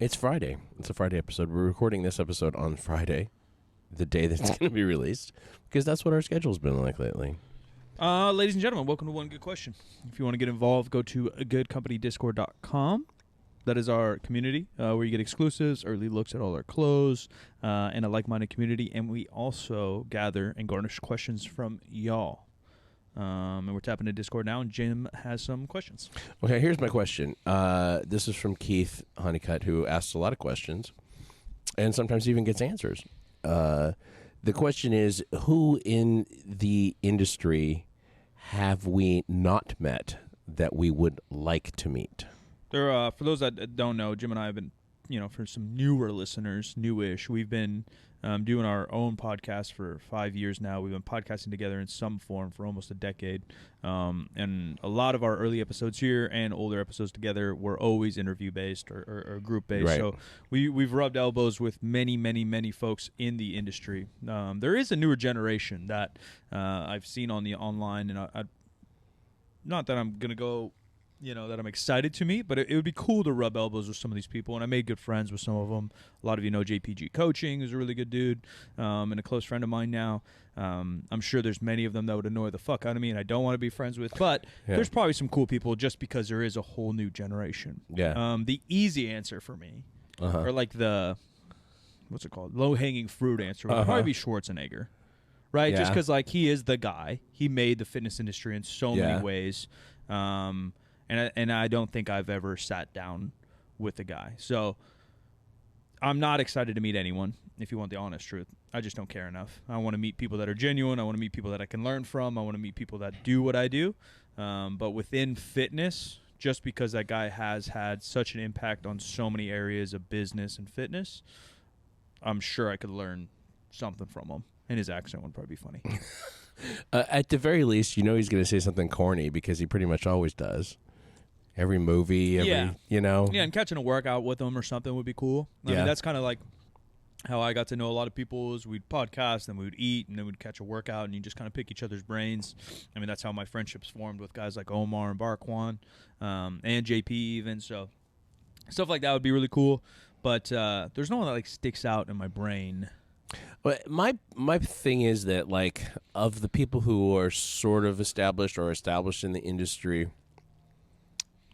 It's Friday. It's a Friday episode. We're recording this episode on Friday, the day that's going to be released, because that's what our schedule's been like lately. Ladies and gentlemen, welcome to One Good Question. If you want to get involved, go to goodcompanydiscord.com. That is our community where you get exclusives, early looks at all our clothes, and a like-minded community. And we also gather and garnish questions from y'all. And we're tapping into Discord now, and Jim has some questions. Okay, here's my question. This is from Keith Honeycutt, who asks a lot of questions and sometimes even gets answers. The question is, who in the industry have we not met that we would like to meet? For those that don't know, Jim and I have been, for some newer listeners, newish, we've been doing our own podcast for 5 years now. We've been podcasting together in some form for almost a decade. And a lot of our early episodes here and older episodes together were always interview-based or group-based. Right. So we've rubbed elbows with many, many, many folks in the industry. There is a newer generation that I've seen on the online, and I not that I'm going to go... that I'm excited to meet, but it would be cool to rub elbows with some of these people, and I made good friends with some of them. A lot of you know JPG Coaching is a really good dude, and a close friend of mine now. I'm sure there's many of them that would annoy the fuck out of me, and I don't want to be friends with, but there's probably some cool people just because there is a whole new generation. Yeah. The easy answer for me, or like the, what's it called, low-hanging fruit answer would probably be Schwarzenegger. Right? Yeah. Just because, he is the guy. He made the fitness industry in so many ways. And I don't think I've ever sat down with the guy. So I'm not excited to meet anyone, if you want the honest truth. I just don't care enough. I want to meet people that are genuine. I want to meet people that I can learn from. I want to meet people that do what I do. But within fitness, just because that guy has had such an impact on so many areas of business and fitness, I'm sure I could learn something from him. And his accent would probably be funny. At the very least, he's going to say something corny because he pretty much always does. Every movie, Yeah, and catching a workout with him or something would be cool. I mean, that's kind of like how I got to know a lot of people is we'd podcast, then we would eat, and then we'd catch a workout, and you just kind of pick each other's brains. I mean, that's how my friendships formed with guys like Omar and Barquan, and JP even. So stuff like that would be really cool. But there's no one that sticks out in my brain. But my thing is that of the people who are sort of established or established in the industry,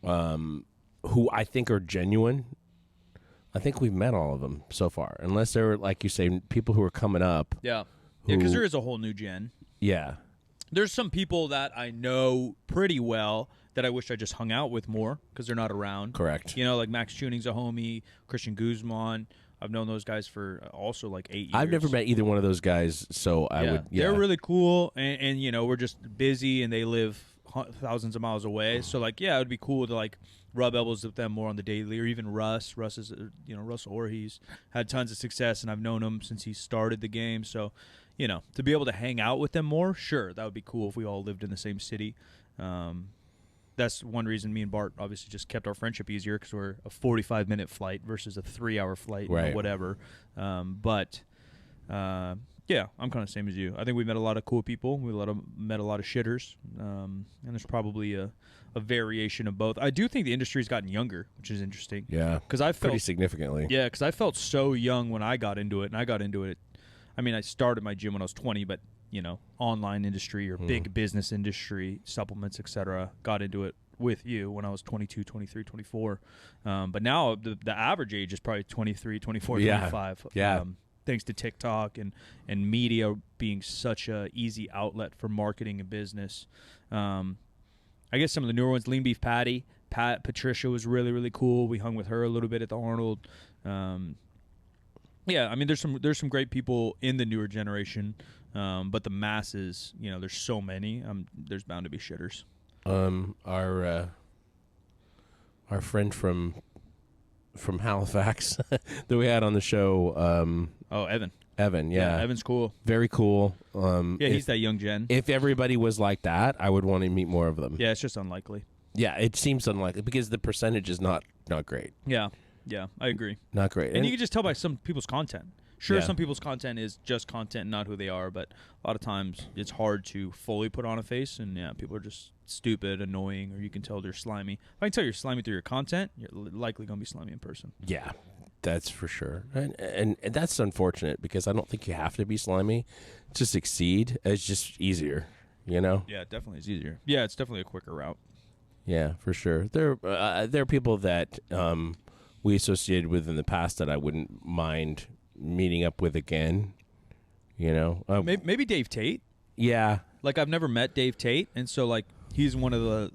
who I think are genuine, I think we've met all of them so far, unless they're, like you say, people who are coming up. Yeah, because there is a whole new gen. Yeah. There's some people that I know pretty well that I wish I just hung out with more because they're not around. Correct. Like Max Tuning's a homie, Christian Guzman. I've known those guys for also 8 years. I've never met either one of those guys, so I would. Yeah, they're really cool, and we're just busy, and they live thousands of miles away. So it would be cool to rub elbows with them more on the daily, or even Russ. Russ is Russell Orr. He's had tons of success, and I've known him since he started the game. So to be able to hang out with them more, sure, that would be cool if we all lived in the same city. That's one reason me and Bart obviously just kept our friendship easier because we're a 45-minute flight versus a 3-hour flight, right. Whatever. Yeah, I'm kind of the same as you. I think we met a lot of cool people. We met a lot of shitters, and there's probably a variation of both. I do think the industry's gotten younger, which is interesting. Yeah, because I felt pretty significantly. Yeah, because I felt so young when I got into it, and I got into it. I mean, I started my gym when I was 20, but online industry or big business industry, supplements, etc. Got into it with you when I was 22, 23, 24. But now the average age is probably 23, 24, 25. Yeah. Thanks to TikTok and media being such a easy outlet for marketing and business. I guess some of the newer ones, Lean Beef Patty, Patricia was really, really cool. We hung with her a little bit at the Arnold. Yeah, I mean, there's some great people in the newer generation, but the masses, there's so many. There's bound to be shitters. Our friend from Halifax that we had on the show. Evan. Evan, yeah. Evan's cool. Very cool. He's that young gen. If everybody was like that, I would want to meet more of them. Yeah, it's just unlikely. Yeah, it seems unlikely because the percentage is not great. Yeah, I agree. Not great. And you can just tell by some people's content. Sure, some people's content is just content, not who they are, but a lot of times it's hard to fully put on a face, and people are just stupid, annoying, or you can tell they're slimy. If I can tell you're slimy through your content, you're likely going to be slimy in person. Yeah, That's for sure, and that's unfortunate because I don't think you have to be slimy to succeed. It's just easier, you know. Yeah, it definitely is easier. Yeah, it's definitely a quicker route. Yeah, for sure. There are people that we associated with in the past that I wouldn't mind meeting up with again. You know, Maybe Dave Tate. yeah, Like I've never met Dave Tate, and so like he's one of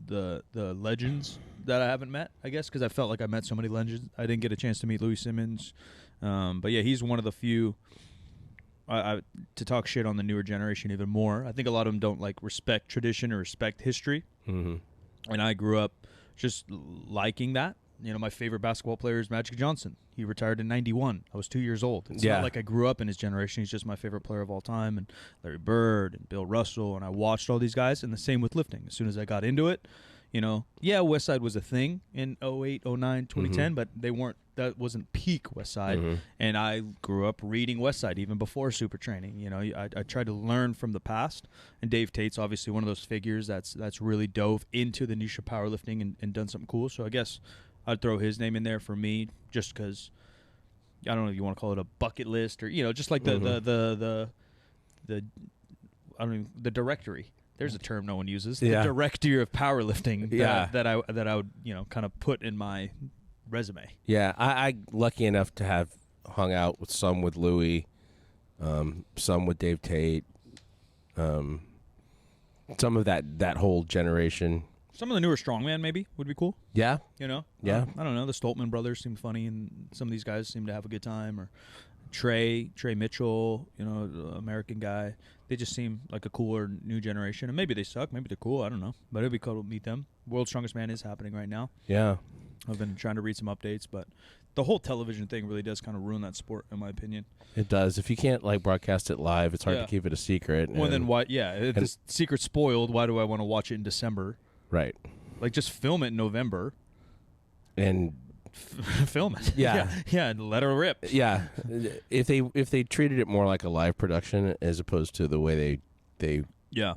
the legends that I haven't met, I guess, because I felt like I met so many legends. I didn't get a chance to meet Louis Simmons, but yeah, he's one of the few. To talk shit on the newer generation even more. I think a lot of them don't like respect tradition or respect history, and I grew up just liking that. You know, my favorite basketball player is Magic Johnson. He retired in '91. I was 2 years old. It's not like I grew up in his generation. He's just my favorite player of all time. And Larry Bird and Bill Russell. And I watched all these guys. And the same with lifting. As soon as I got into it, you know, yeah, West Side was a thing in 08, 09, 2010, but that wasn't peak West Side. And I grew up reading West Side even before Super Training. You know, I tried to learn from the past. And Dave Tate's obviously one of those figures that's really dove into the niche of powerlifting and done something cool. So I guess I'd throw his name in there for me just because, I don't know if you want to call it a bucket list or, you know, just like the directory. There's a term no one uses. The directory of powerlifting that I would, you know, kind of put in my resume. Yeah, I lucky enough to have hung out with some with Louis, some with Dave Tate, some of that whole generation. Some of the newer strongman maybe would be cool. Yeah. You know? Yeah. I don't know. The Stoltman brothers seem funny, and some of these guys seem to have a good time. Or Trey Mitchell, you know, the American guy. They just seem like a cooler new generation. And maybe they suck. Maybe they're cool. I don't know. But it'd be cool to meet them. World's Strongest Man is happening right now. Yeah. I've been trying to read some updates, but the whole television thing really does kind of ruin that sport, in my opinion. It does. If you can't like broadcast it live, it's hard to keep it a secret. Well, then why? Yeah, if the secret's spoiled, why do I want to watch it in December? Right. Like, just film it in November. And film it. Yeah. Yeah, and let her rip. Yeah. If they treated it more like a live production as opposed to the way they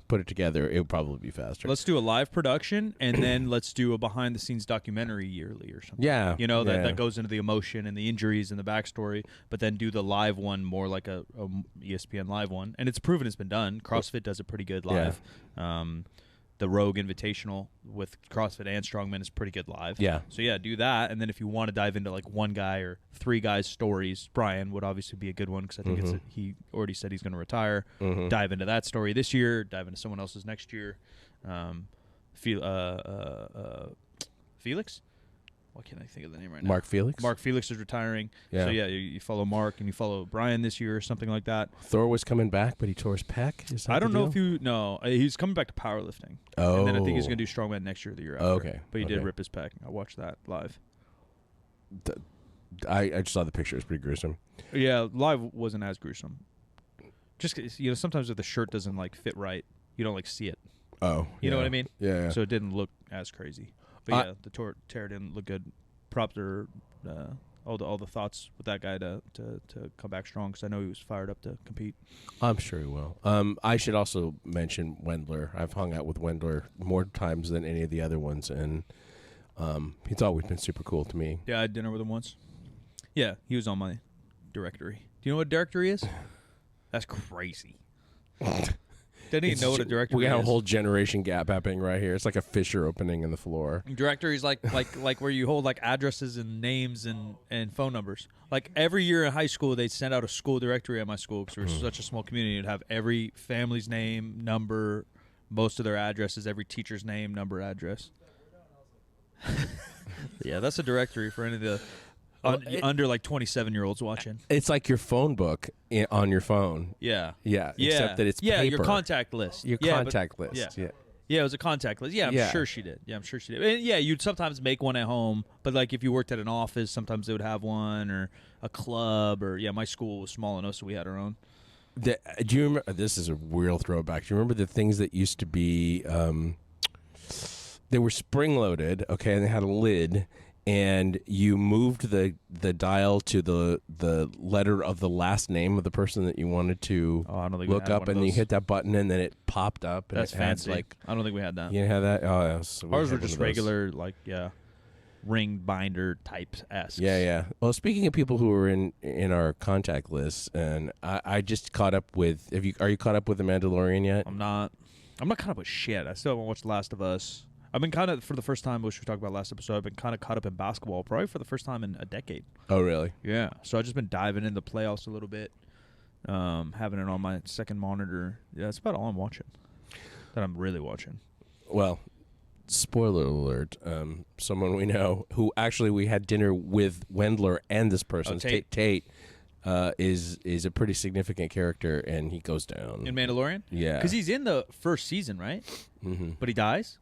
put it together, it would probably be faster. Let's do a live production, and then let's do a behind-the-scenes documentary yearly or something. Yeah. You know, that goes into the emotion and the injuries and the backstory, but then do the live one more like a ESPN live one. And it's proven it's been done. CrossFit does it pretty good live. Yeah. The Rogue Invitational with CrossFit and Strongman is pretty good live. Yeah. So, yeah, do that. And then if you want to dive into, like, one guy or three guys' stories, Brian would obviously be a good one because I think he already said he's going to retire. Dive into that story this year. Dive into someone else's next year. Felix? Why can't I think of the name right now? Mark Felix? Mark Felix is retiring. Yeah. So, yeah, you follow Mark and you follow Brian this year or something like that. Thor was coming back, but he tore his pec? Is that I don't know if you... No, he's coming back to powerlifting. Oh. And then I think he's going to do strongman next year or the year after. Okay. But he did rip his pec. I watched that live. I just saw the picture. It's pretty gruesome. Yeah, live wasn't as gruesome. Just, you know, sometimes if the shirt doesn't, like, fit right, you don't, like, see it. Oh. You know what I mean? Yeah. So it didn't look as crazy. But yeah, the tear didn't look good. Props are all the thoughts with that guy to come back strong because I know he was fired up to compete. I'm sure he will. I should also mention Wendler. I've hung out with Wendler more times than any of the other ones, and he's always been super cool to me. Yeah, I had dinner with him once. Yeah, he was on my directory. Do you know what a directory is? That's crazy. Didn't even know what a directory is. We got a whole generation gap happening right here. It's like a fissure opening in the floor. Directory is like where you hold like addresses and names and phone numbers. Like every year in high school, they'd send out a school directory at my school because we're such a small community. It'd have every family's name, number, most of their addresses, every teacher's name, number, address. Yeah, that's a directory for any of the under like 27-year-olds watching. It's like your phone book on your phone. Yeah. Yeah. Except that it's paper. Your contact list. Your contact list. Yeah. Yeah, it was a contact list. Yeah, I'm sure she did. And yeah, you'd sometimes make one at home, but like if you worked at an office, sometimes they would have one or a club or my school was small enough so we had our own. Do you remember? This is a real throwback. Do you remember the things that used to be? They were spring loaded, okay, and they had a lid. And you moved the dial to the letter of the last name of the person that you wanted to look up, and you hit that button, and then it popped up. And that's fancy. I don't think we had that. You had that? Oh, ours were just regular, ring binder type esque. Yeah. Well, speaking of people who are in our contact list, and I just caught up with. Are you caught up with The Mandalorian yet? I'm not caught up with shit. I still haven't watched The Last of Us. I've been kind of, for the first time, which we talked about last episode, I've been kind of caught up in basketball, probably for the first time in a decade. Oh, really? Yeah. So I've just been diving into the playoffs a little bit, having it on my second monitor. Yeah, that's about all I'm watching. That I'm really watching. Well, spoiler alert. Someone we know who actually we had dinner with Wendler and this person, Tate, is a pretty significant character, and he goes down. In Mandalorian? Yeah. Because he's in the first season, right? Mm-hmm. But he dies?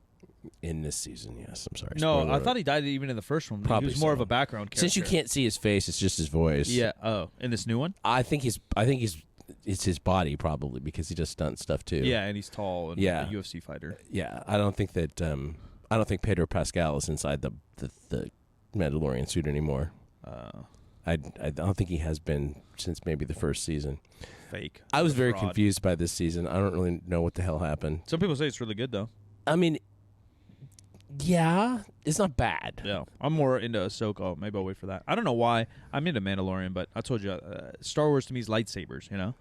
In this season, yes. I'm sorry. No, Spoiler I alert. thought he died even in the first one. Probably he was more so. of a background character. Since you can't see his face, it's just his voice. Yeah. Oh, in this new one? I think it's his body probably because he does stunt stuff too. Yeah, and he's tall and Yeah. a UFC fighter. Yeah, I don't think Pedro Pascal is inside the Mandalorian suit anymore. I don't think he has been since maybe the first season. Fake. I was very Fraud. confused by this season. I don't really know what the hell happened. Some people say it's really good, though. I mean, yeah, it's not bad. Yeah. I'm more into Ahsoka. Maybe I'll wait for that. I don't know why. I'm into Mandalorian, but I told you, Star Wars to me is lightsabers, you know?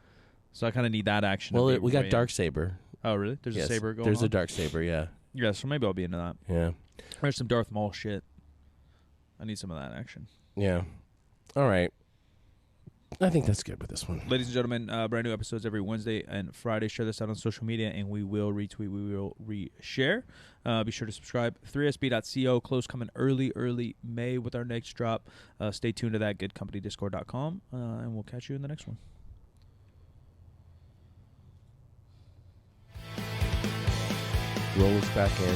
So I kind of need that action. Well, to be we got way dark in. saber. Oh, really? There's Yes, a saber going there's on? a dark saber. Yeah. Yeah, so maybe I'll be into that. Yeah. There's some Darth Maul shit. I need some of that action. Yeah. All right. I think that's good with this one. Ladies and gentlemen, brand new episodes every Wednesday and Friday. Share this out on social media, and we will retweet, we will reshare. Be sure to subscribe. 3sb.co. Close coming early May with our next drop. Stay tuned to that. GoodCompanyDiscord.com, and we'll catch you in the next one. Roll us back in.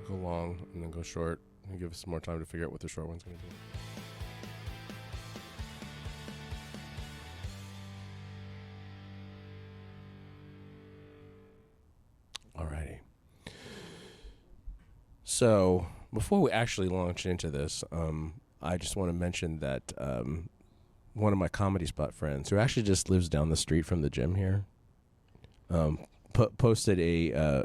Go long and then go short and give us some more time to figure out what the short one's going to be. Alrighty. So before we actually launch into this, I just want to mention that one of my comedy spot friends, who actually just lives down the street from the gym here, posted a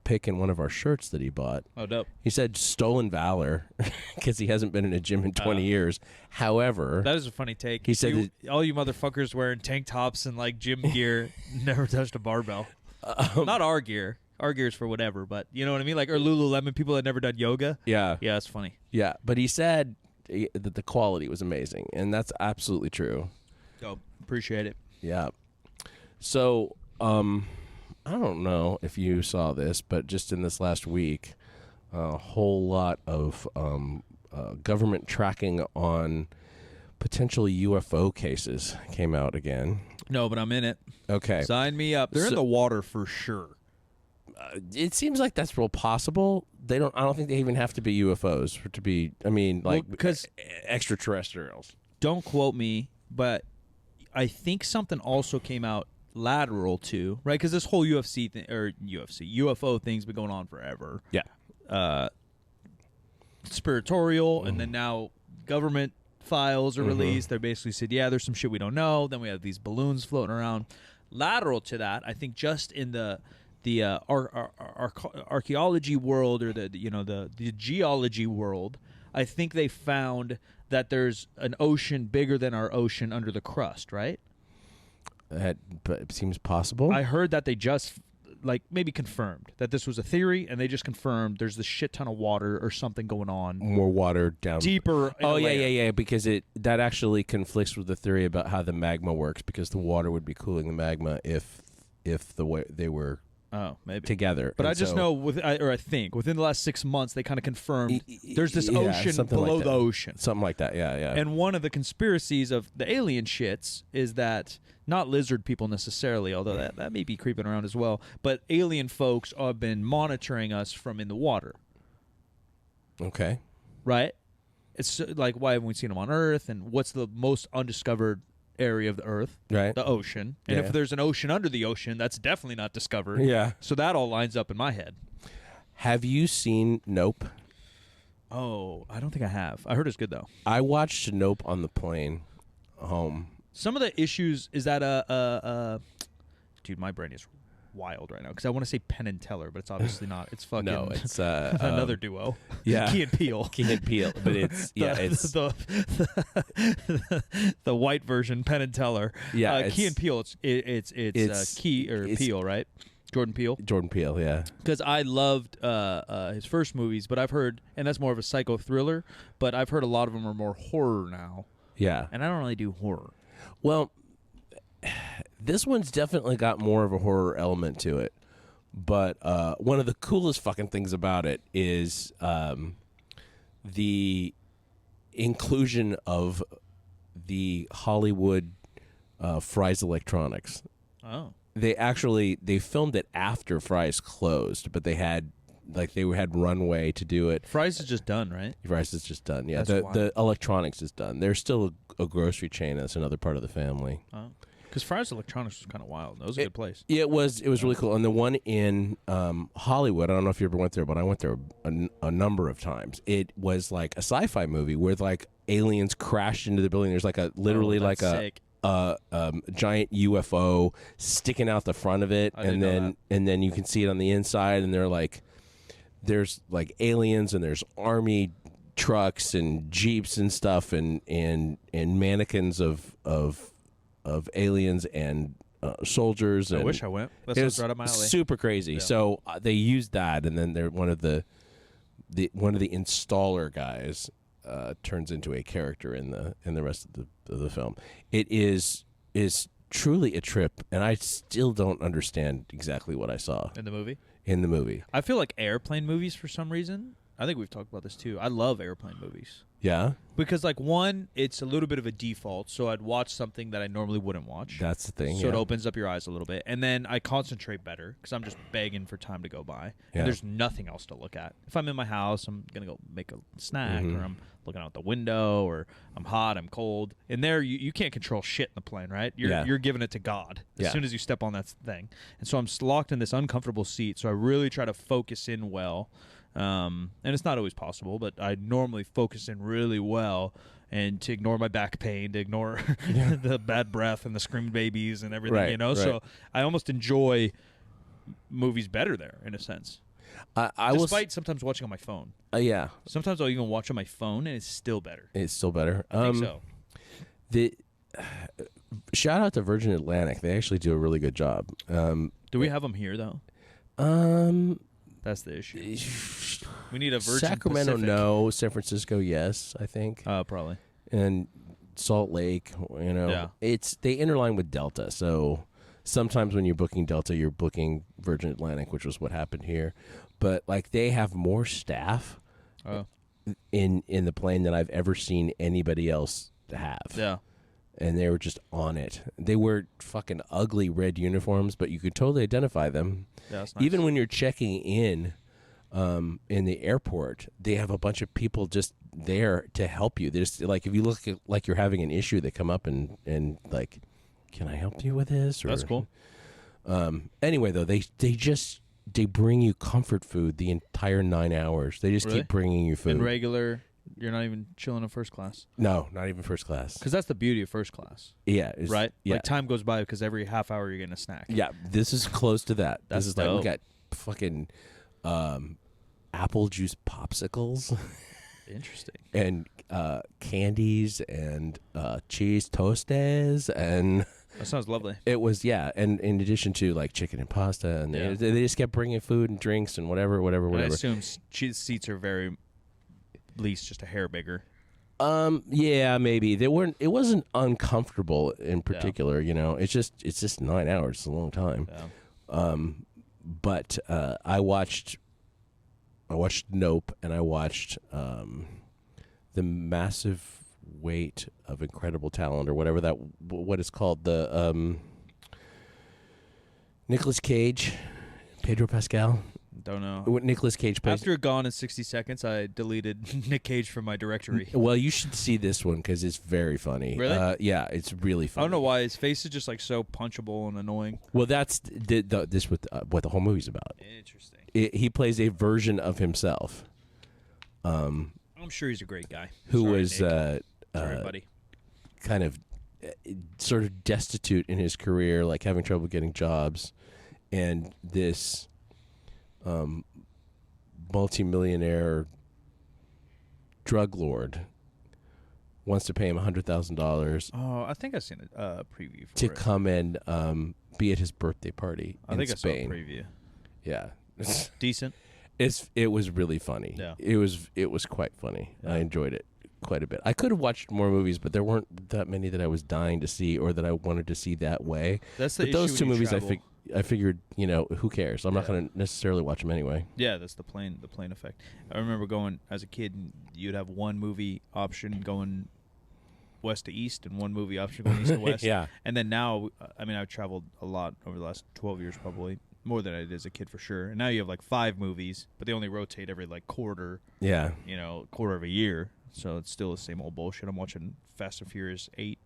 pic in one of our shirts that he bought. Oh, dope. He said stolen valor because he hasn't been in a gym in 20 years. However, That is a funny take. He said all you motherfuckers wearing tank tops and like gym gear never touched a barbell. Not our gear. Our gear's for whatever, but you know what I mean? Like, or Lululemon, people that never done yoga. yeah, Yeah, it's funny. yeah. But he said that the quality was amazing, and that's absolutely true. Dope. Appreciate it. Yeah. So, I don't know if you saw this, but just in this last week, a whole lot of government tracking on potential UFO cases came out again. No, but I'm in it. Okay. Sign me up. They're in So- the water for sure. It seems like that's real possible. I don't think they even have to be UFOs to be, I mean, like, because extraterrestrials. don't quote me, but I think something also came out lateral to, right? Because this whole UFO thing's been going on forever. Yeah. Conspiratorial, and then now government files are released. They basically said, yeah, there's some shit we don't know. Then we have these balloons floating around. Lateral to that, I think just in the archaeology world, or the geology world, I think they found that there's an ocean bigger than our ocean under the crust, right? That seems possible. I heard that they just maybe confirmed that this was a theory, and they just confirmed there's this shit ton of water or something going on More water down. deeper. in Oh, a yeah, layer. yeah, because that actually conflicts with the theory about how the magma works, because the water would be cooling the magma if the way they were Oh, maybe. together. But And I just so- know, I think within the last 6 months, they kind of confirmed there's this yeah, ocean something below like the that. ocean. Something like that, yeah. And one of the conspiracies of the alien shits is that, not lizard people necessarily, although that may be creeping around as well, but alien folks have been monitoring us from in the water, Okay. right? It's like, why haven't we seen them on Earth? And what's the most undiscovered area of the Earth? Right. The ocean. And Yeah. if there's an ocean under the ocean, that's definitely not discovered. Yeah. So that all lines up in my head. Have you seen Nope? Oh, I don't think I have. I heard it's good, though. I watched Nope on the plane home. Some of the issues is that dude, my brain is wild right now because I want to say Penn and Teller, but it's obviously not. It's fucking No, it's another duo. Yeah, Key and Peele. Key and Peele, but it's it's the white version, Penn and Teller. Yeah, Key and Peele. It's Key or Peele, right? Jordan Peele. Jordan Peele, yeah. Because I loved his first movies, but I've heard, and that's more of a psycho thriller, but I've heard a lot of them are more horror now. Yeah. And I don't really do horror. Well, this one's definitely got more of a horror element to it. But one of the coolest fucking things about it is the inclusion of the Hollywood Fry's Electronics. Oh. They filmed it after Fry's closed, but they had runway to do it. Fry's is just done, right? Fry's is just done. Yeah, That's wild. the electronics is done. There's still a grocery chain that's another part of the family. Oh. Because Fry's Electronics was kind of wild. That was a good place. Yeah, it was really cool. And the one in Hollywood, I don't know if you ever went there, but I went there a number of times. It was like a sci-fi movie where like aliens crashed into the building. There's like a sick. Giant UFO sticking out the front of it, and then you can see it on the inside, and there's like aliens, and there's army trucks and jeeps and stuff, and mannequins of aliens and soldiers. I and wish I went. That sounds right up my alley. Super crazy. Yeah. So they used that, and then they're one of the installer guys turns into a character in the rest of the film. It is truly a trip, and I still don't understand exactly what I saw In the movie? in the movie. I feel like airplane movies for some reason. I think we've talked about this too. I love airplane movies. Yeah, Because, like, one, it's a little bit of a default, so I'd watch something that I normally wouldn't watch. that's the thing. So it yeah. opens up your eyes a little bit. And then I concentrate better because I'm just begging for time to go by. Yeah. And there's nothing else to look at. If I'm in my house, I'm going to go make a snack, Mhm. or I'm looking out the window, or I'm hot, I'm cold. And there, you can't control shit in the plane, right? You're giving it to God as Yeah. soon as you step on that thing. And so I'm locked in this uncomfortable seat, so I really try to focus in well. And it's not always possible, but I normally focus in really well, and to ignore my back pain, to ignore the bad breath and the screaming babies and everything, Right, right. So I almost enjoy movies better there, in a sense. I will. Despite sometimes watching on my phone. Yeah, Sometimes I'll even watch on my phone, and it's still better. it's still better. I think so. The shout out to Virgin Atlantic. They actually do a really good job. Do we have them here, though? That's the issue. We need a Virgin Sacramento, Pacific. no. San Francisco, yes. I think, Probably. and Salt Lake. Yeah. They interline with Delta. So sometimes when you're booking Delta, you're booking Virgin Atlantic, which was what happened here. But like they have more staff Oh. in the plane than I've ever seen anybody else have. Yeah. And they were just on it. They wear fucking ugly red uniforms, but you could totally identify them. Yeah, that's nice. Even when you're checking in the airport, they have a bunch of people just there to help you. There's like if you look like you're having an issue, they come up and like, can I help you with this? Or, That's cool. Anyway, though, they bring you comfort food the entire 9 hours. They just Really? keep bringing you food. In regular, you're not even chilling in first class. No, not even first class. Because that's the beauty of first class, Yeah, it's, right? Yeah, Like time goes by because every half hour you're getting a snack. yeah. This is close to that. That's this is like we dope. got fucking apple juice popsicles. Interesting. And candies and cheese toasties, and That sounds lovely. it was and in addition to like chicken and pasta, and Yeah. they just kept bringing food and drinks and whatever. And I assume seats are very, at least just a hair bigger. Yeah, maybe they weren't. It wasn't uncomfortable in particular. It's just 9 hours. It's a long time. Yeah. But I watched Nope, and I watched The Massive Weight of Incredible Talent, or whatever what it's called. The Nicolas Cage, Pedro Pascal. Don't know. What Nicolas Cage plays. After Gone in 60 Seconds, I deleted Nick Cage from my directory. Well, you should see this one because it's very funny. Really? Yeah, it's really I funny. don't know why his face is just like so punchable and annoying. Well, that's this what the whole movie's about. Interesting. He plays a version of himself. I'm sure he's a great guy. Who Sorry, was Nick. Sorry, buddy. kind of sort of destitute in his career, like having trouble getting jobs, and this multimillionaire drug lord wants to pay him $100,000 Oh, I think I've seen a preview for to it. come and be at his birthday party I in think Spain. I saw a preview. Yeah. Decent. It was really funny. Yeah. It was quite funny. Yeah. I enjoyed it quite a bit. I could have watched more movies, but there weren't that many that I was dying to see or that I wanted to see that way. That's the But issue those when two you movies, travel. I figured, who cares? I'm not Yeah. going to necessarily watch them anyway. Yeah, that's the plane effect. I remember going as a kid, and you'd have one movie option going west to east and one movie option going east to west. Yeah. And then now, I mean, I've traveled a lot over the last 12 years, probably more than I did as a kid for sure. And now you have like 5 movies, but they only rotate every like quarter, Yeah. quarter of a year. So it's still the same old bullshit. I'm watching Fast and Furious 8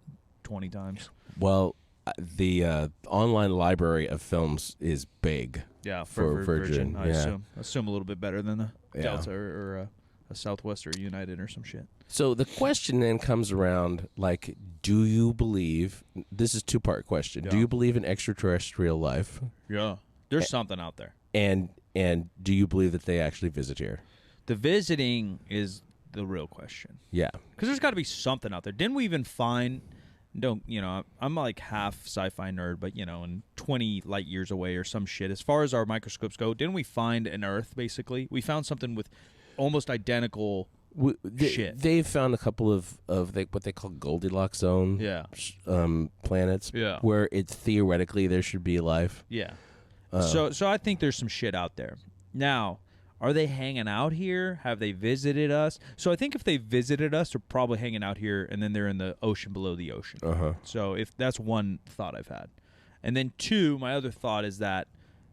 20 times. Well, the online library of films is big. Yeah, For Virgin, I yeah. assume a little bit better than a Yeah. Delta or a Southwest or a United or some shit. So the question then comes around, like, do you believe, this is a 2-part question, do Yeah. you believe in extraterrestrial life? Yeah, there's something out there. And do you believe that they actually visit here? The visiting is the real question. Yeah. Because there's got to be something out there. Didn't we even find? I'm like half sci-fi nerd, but in 20 light years away or some shit. As far as our microscopes go, didn't we find an Earth? Basically, we found something with almost identical shit. They've found a couple of what they call Goldilocks zone planets Yeah. where it's theoretically there should be life. Yeah. So I think there's some shit out there. Now, are they hanging out here? Have they visited us? So I think if they visited us, they're probably hanging out here, and then they're in the ocean below the ocean. Uh-huh. So if that's one thought I've had. And then 2, my other thought is that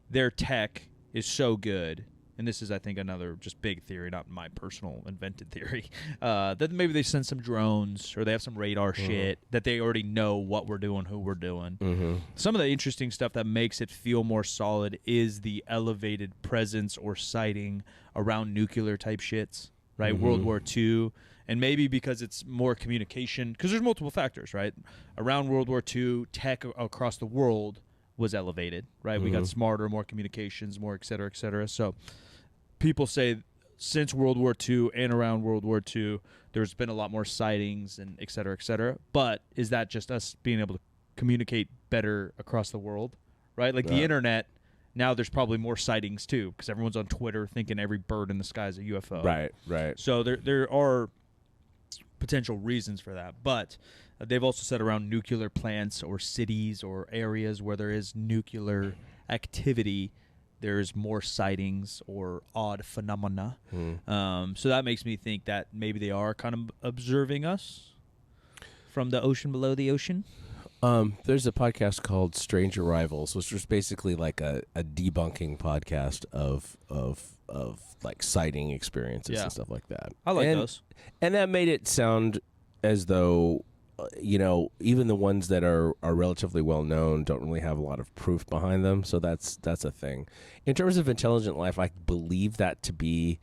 their tech is so good, and this is, I think, another just big theory, not my personal invented theory, that maybe they send some drones or they have some radar shit that they already know what we're doing, who we're doing. Mm-hmm. Some of the interesting stuff that makes it feel more solid is the elevated presence or sighting around nuclear type shits, right? World War II. And maybe because it's more communication, because there's multiple factors, right? Around World War II, tech across the world was elevated, right? We got smarter, more communications, more et cetera, et cetera. So people say since World War II and around World War II, there's been a lot more sightings and et cetera, et cetera. But is that just us being able to communicate better across the world, right? Like the internet, now there's probably more sightings too, because everyone's on Twitter thinking every bird in the sky is a UFO. Right. So there are potential reasons for that. But they've also said around nuclear plants or cities or areas where there is nuclear activity, there's more sightings or odd phenomena. So that makes me think that maybe they are kind of observing us from the ocean below the ocean. There's a podcast called Strange Arrivals, which was basically like a debunking podcast of like sighting experiences Yeah. and stuff like that. I like those. And that made it sound as though, even the ones that are relatively well known don't really have a lot of proof behind them. So that's a thing. In terms of intelligent life, I believe that to be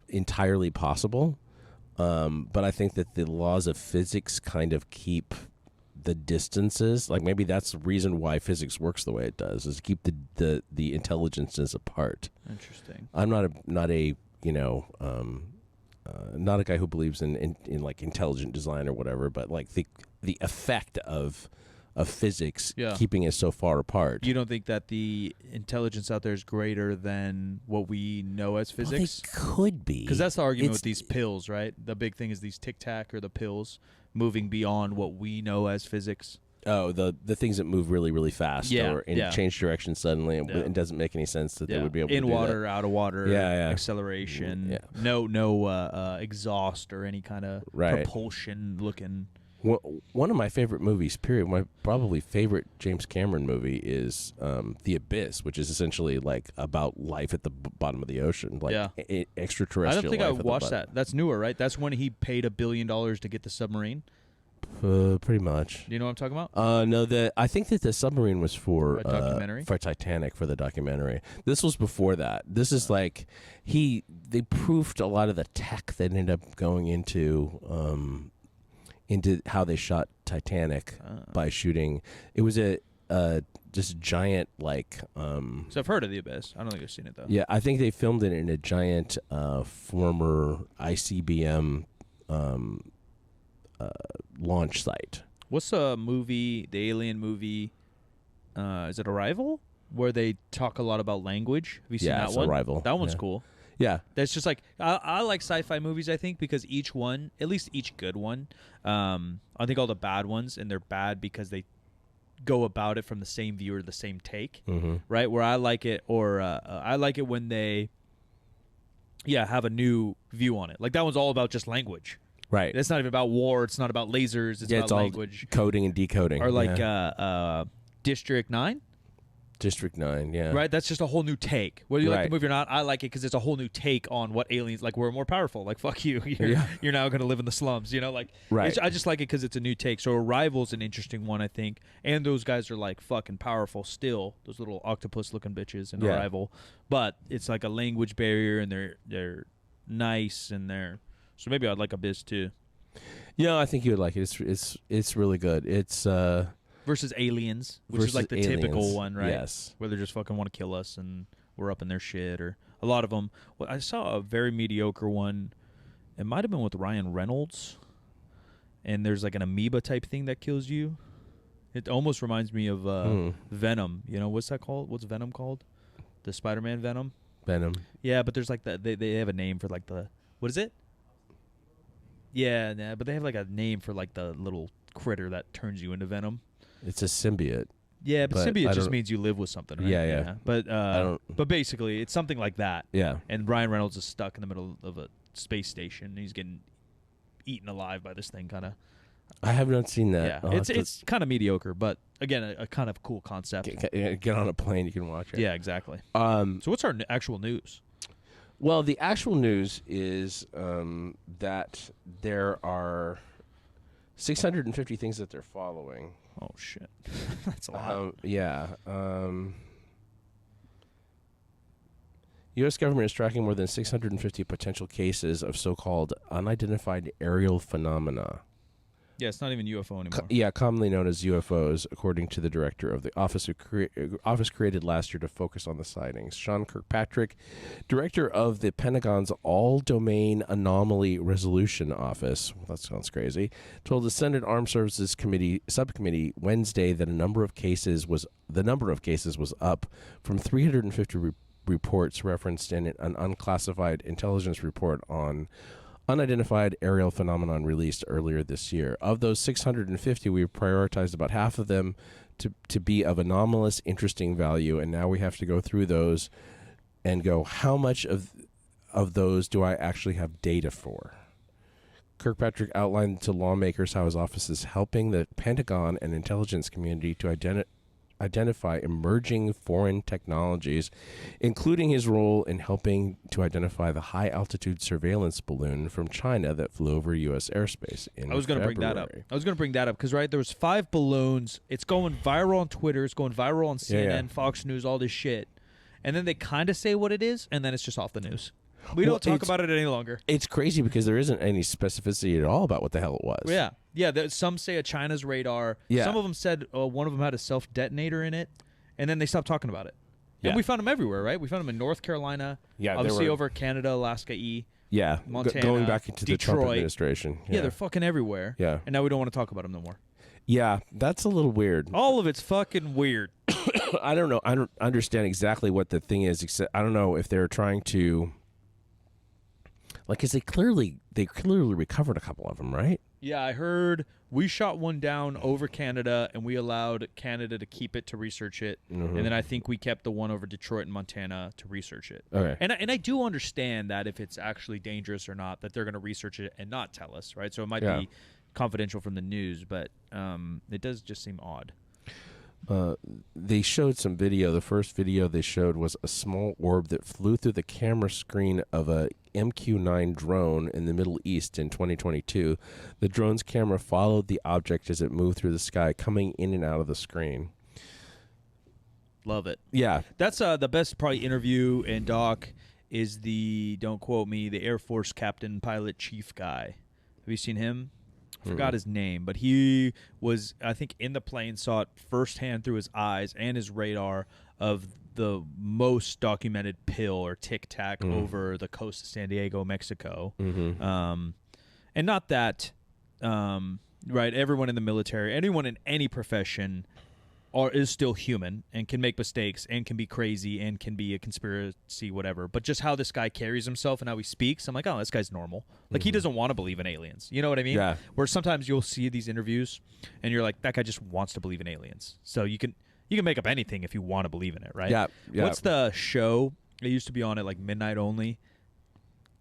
entirely possible. But I think that the laws of physics kind of keep the distances. Like maybe that's the reason why physics works the way it does, is to keep the intelligences apart. Interesting. I'm not a not a guy who believes in like intelligent design or whatever, but like the effect of physics keeping us so far apart. You don't think that the intelligence out there is greater than what we know as physics? Well, they could be, Because that's the argument with these pills, right? The big thing is these Tic Tac or the pills moving beyond what we know as physics. Oh, the things that move really, really fast or change direction suddenly, and it doesn't make any sense that they would be able to do water, that. out of water, acceleration, no exhaust or any kind of propulsion looking. One of my favorite movies, period, my probably favorite James Cameron movie is The Abyss, which is essentially like about life at the bottom of the ocean, like extraterrestrial. I don't think I life watched that. That's newer, right? That's when he paid $1 billion to get the submarine. Pretty much. Do you know what I'm talking about? No, I think that the submarine was for documentary? for Titanic, for the documentary. This was before that. This is like they proved a lot of the tech that ended up going into how they shot Titanic by shooting. It was just giant like. So I've heard of The Abyss. I don't think I've seen it though. Yeah, I think they filmed it in a giant former ICBM launch site. What's the movie? The Alien movie? Is it Arrival? Where they talk a lot about language. Have you seen that one? Arrival. That one's Yeah. cool. Yeah. That's just like I like sci-fi movies. I think because each one, at least each good one, I think all the bad ones, and they're bad because they go about it from the same viewer, the same take, right? Where I like it, or I like it when they, have a new view on it. Like that one's all about just language. Right. It's not even about war. It's not about lasers. It's about all language. Coding and decoding. Or like District 9. District 9, yeah. Right? That's just a whole new take. Whether you like the Right. movie or not, I like it because it's a whole new take on what aliens, like we're more powerful. Like, fuck you. You're now going to live in the slums, like. Right. I just like it because it's a new take. So Arrival's an interesting one, I think. And those guys are like fucking powerful still. Those little octopus looking bitches in Arrival. But it's like a language barrier and they're nice and so maybe I'd like Abyss too. Yeah, I think you would like it. It's really good. It's versus Aliens, which is like the typical Aliens. one, right? Yes. Where they just fucking want to kill us and we're up in their shit. Or a lot of them. Well, I saw a very mediocre one. It might have been with Ryan Reynolds. And there's like an amoeba type thing that kills you. It almost reminds me of Venom. What's that called? What's Venom called? The Spider-Man Venom? Venom. Yeah, but there's like they have a name for like what is it? Yeah, but they have like a name for like the little critter that turns you into Venom. It's a symbiote. Yeah, but symbiote just means you live with something, right? Yeah. But basically, it's something like that. Yeah. And Ryan Reynolds is stuck in the middle of a space station. And he's getting eaten alive by this thing, kind of. I have not seen that. Yeah, it's kind of mediocre, but again, a kind of cool concept. Get on a plane, you can watch it. Yeah, exactly. So what's our actual news? Well, the actual news is that there are 650 things that they're following. Oh, shit. That's a lot. U.S. government is tracking more than 650 potential cases of so-called unidentified aerial phenomena. Yeah, it's not even UFO anymore. Commonly known as UFOs, according to the director of the office created last year to focus on the sightings. Sean Kirkpatrick, director of the Pentagon's All-Domain Anomaly Resolution Office, that sounds crazy, told the Senate Armed Services Committee subcommittee Wednesday that the number of cases was up from 350 reports referenced in an unclassified intelligence report on unidentified aerial phenomenon released earlier this year. Of those 650, we prioritized about half of them to be of anomalous, interesting value, and now we have to go through those and go, how much of those do I actually have data for? Kirkpatrick outlined to lawmakers how his office is helping the Pentagon and intelligence community to identify emerging foreign technologies, including his role in helping to identify the high-altitude surveillance balloon from China that flew over U.S. airspace in I was going to bring that up. Because, right, there was 5 balloons. It's going viral on Twitter. It's going viral on CNN, Fox News, all this shit. And then they kind of say what it is, and then it's just off the news. We don't talk about it any longer. It's crazy because there isn't any specificity at all about what the hell it was. Yeah. Yeah, some say a China's radar. Yeah. Some of them said one of them had a self-detonator in it, and then they stopped talking about it. Yeah. And we found them everywhere, right? We found them in North Carolina, obviously over Canada, Alaska Yeah, Montana, going back into Detroit. the Trump administration. Yeah, they're fucking everywhere. Yeah. And now we don't want to talk about them no more. Yeah, that's a little weird. All of it's fucking weird. I don't know. I don't understand exactly what the thing is, except I don't know if they're trying to... because they clearly recovered a couple of them, right? Yeah, I heard we shot one down over Canada, and we allowed Canada to keep it to research it, and then I think we kept the one over Detroit and Montana to research it. Okay. And I do understand that if it's actually dangerous or not, that they're going to research it and not tell us, right? So it might be confidential from the news, but it does just seem odd. They showed some video. The first video they showed was a small orb that flew through the camera screen of a MQ-9 drone in the Middle East in 2022. The drone's camera followed the object as it moved through the sky, coming in and out of the screen. Love it. Yeah. That's the best probably interview and doc is don't quote me, the Air Force captain, pilot, chief guy. Have you seen him? Forgot his name, but he was, I think, in the plane, saw it firsthand through his eyes and his radar of the most documented pill or tic tac over the coast of San Diego, Mexico. And not that, right, everyone in the military, anyone in any profession is still human and can make mistakes and can be crazy and can be a conspiracy, whatever. But just how this guy carries himself and how he speaks, I'm like, oh, this guy's normal. Like, he doesn't want to believe in aliens. You know what I mean? Yeah. Where sometimes you'll see these interviews and you're like, that guy just wants to believe in aliens. So you can make up anything if you want to believe in it, right? Yeah. What's the show? It used to be on at like midnight only.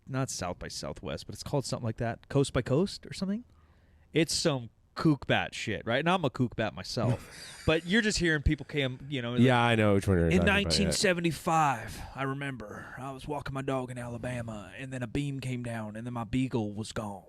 Not South by Southwest, but it's called something like that. Coast by Coast or something? It's some kook bat shit, right? And I'm a kook bat myself. But you're just hearing people came, you know. Yeah, I know which one you're in talking about, 1975, I remember I was walking my dog in Alabama, and then a beam came down, and then my beagle was gone.